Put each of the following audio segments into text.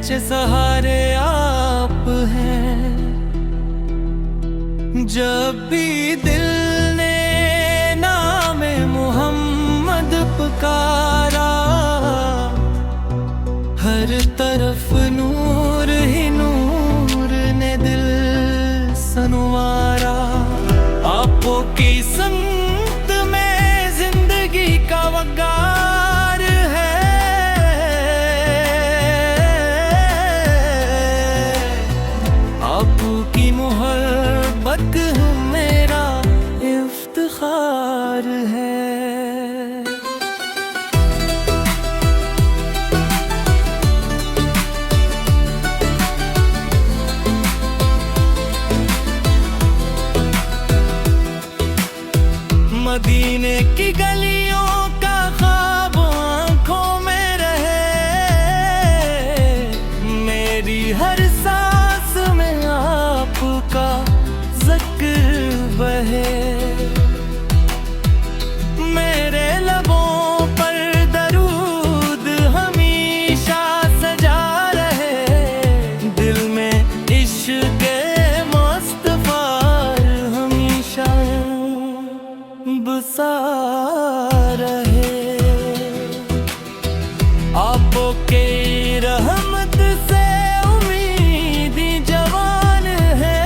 सच्चे सहारे आप हैं। जब भी दिल ने नामे मोहम्मद पुकारा, हर तरफ नूर ही नूर ने दिल सनवारा। आपो की संगत में जिंदगी का वकार है। आपो की मोहब्बत मेरा इफ्तिखार है। मदीने की गलियों का ख्वाब आँखों में रहे, मेरी हर सांस में आपका ज़िक्र बहे। मेरे लबों पर दरूद हमेशा सजा रहे, दिल में इश्क़ मुस्तफ़ा हमेशा बसा रहे। आपो के रहमत से उम्मीदी जवान है।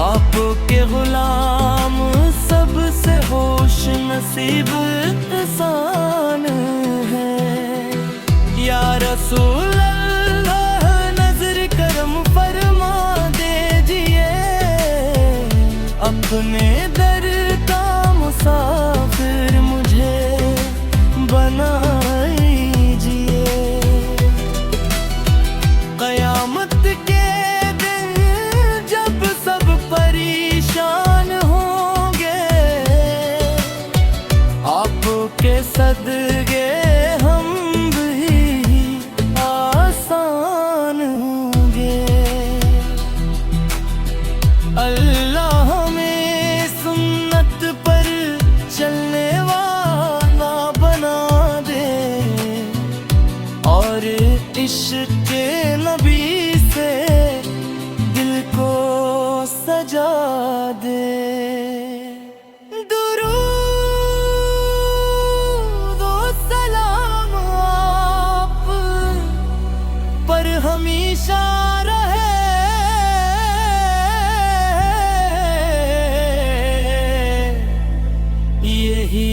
आपो के गुलाम सबसे होश नसीब इंसान है। या रसूल अपने दर का मुसाफिर मुझे बनाइए। क़यामत के दिन जब सब परेशान होंगे, आपके सदक़े हम भी आसान होंगे। अल्लाह चलने वाला बना दे और इश्क़ नबी से दिल को सजा दे। दुरूद व सलाम आप पर हमेशा रहे। यही